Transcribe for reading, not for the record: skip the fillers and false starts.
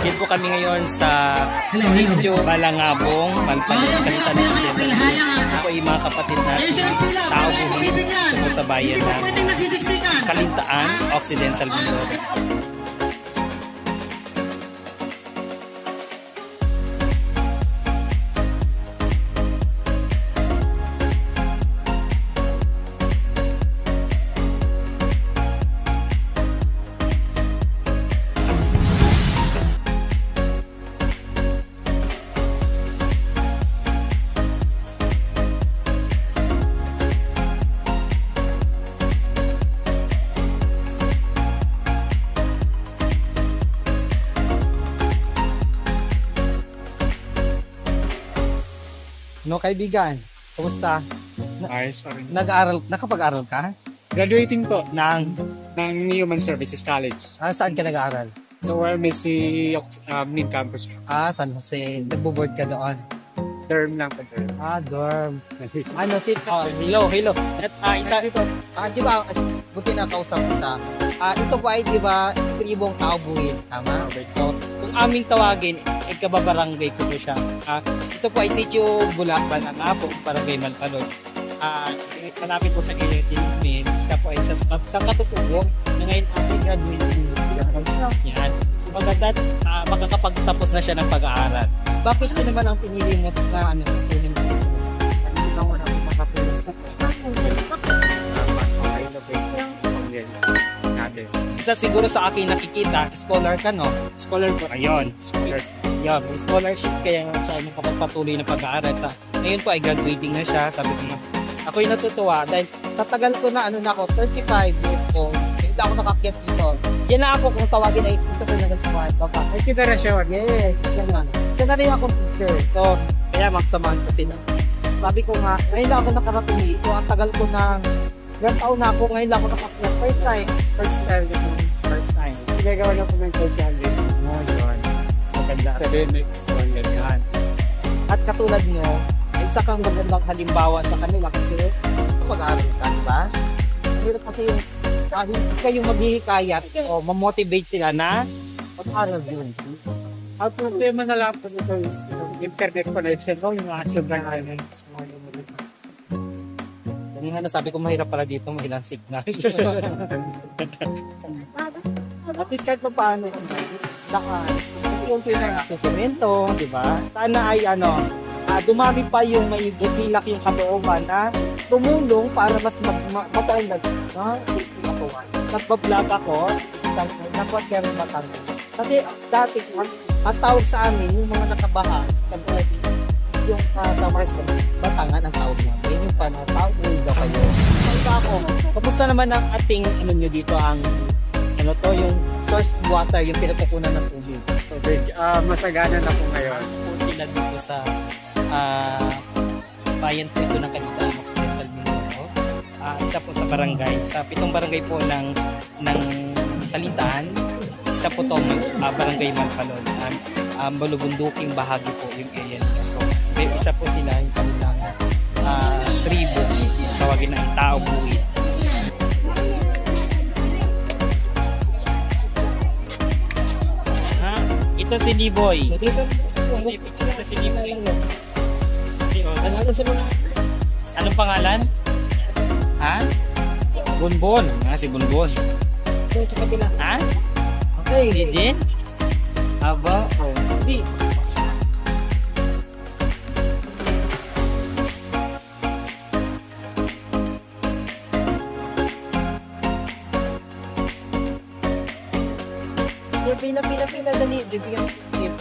Dito po kami ngayon sa Sitio Balangabong, Malpalit, Kalitan Occidental. Ito po yung mga kapatid na tao po sa bayan ng Kalintaan, Occidental Mindoro. No, kaibigan, kumusta? Ayos pa rin. Nakapag-aral ka? Graduating po Ng Human Services College. saan ka nag-aaral? So, si Main Campus. San Jose. Nagbo-board ka doon? Term lang pa term. Dorm. Hello. At di ba, buti na kausap kita. Ito po ay, di ba, tribong Taubuin, tama? Okay. So, kung aming tawagin, kababarangay ko po siya. Ito po ay Sitio Balangabong, Barangay Malpalod. Malapit po sa Iletin. Siya po ay sa katutubong na ngayon ating graduating. Yan. So maganda, makakapagtapos na siya ng pag-aaral. Bakit ko naman ang pinili mo sa pinili mo? Hindi lang wala akong makapulong sa Isa siguro sa akin nakikita, scholar ka, no? Scholar po. Ayun, scholar. Yeah, may scholarship kaya siya makapagpatuloy na pag-aaral. Ngayon po ay graduating na siya. Sabi ko, ako'y natutuwa dahil tatagal ko na ako, 35 years old. Hindi ako nakakyat dito. Yan na ako kung tawagin ay ito ko na nagtuwa. Papa. Ay, konsiderasyon. Yes, yan na. Isa na rin akong teacher. So, kaya magsamahan ko sila. Sabi ko nga, ngayon lang ako nakarating dito. Ang tagal ko na, ilang taon na ako, ngayon lang ako nakakyat. First time. Gagawa na po ng social media. Yun. Maganda. Academic. At katulad nyo, isa kang magandang halimbawa sa kanila kasi pag-aaral ka, diba? Pero kasi yung kayong maghihikayat o mamotivate sila na pag-aaral yun. Ang problema na lang po ito is internet connection ko, yung mga sobrang islands. Yung nga nasabi ko mahirap pala dito, mahilang signal. At least kahit pa paano, yung pinag sa semento, di ba? Sana ay dumami pa yung may busilak yung kalooban na tumulong para mas matanggal. Nagbablog ako, napag-carry matanggal. Kasi dati, ang tawag sa amin, yung mga nakabaha, yung sa Mars ko, Batangan ang tawag namin. Yung tawag daw kayo. Kamusta naman ang ating nyo dito ang yung source water, yung pinagkukunan ng tubig? Masagana na po ngayon. Po sila dito sa bayan po ito ng Kalintaan, Occidental Mindoro. Isa po sa barangay, sa 7 barangay po ng Kalintaan. Isa po itong barangay Malpalod. Balubunduking bahagi po yung area nila. So, isa po sila yung kanilang tribo. Tawagin na Taubuin. Ito si Liboy. Ito si Liboy. Anong pangalan? Ha? Bonbon. Si Bonbon. Ha? Okay. Hindi din? Aba? Hindi. Pila, dali. Bibigyan mo sa skip.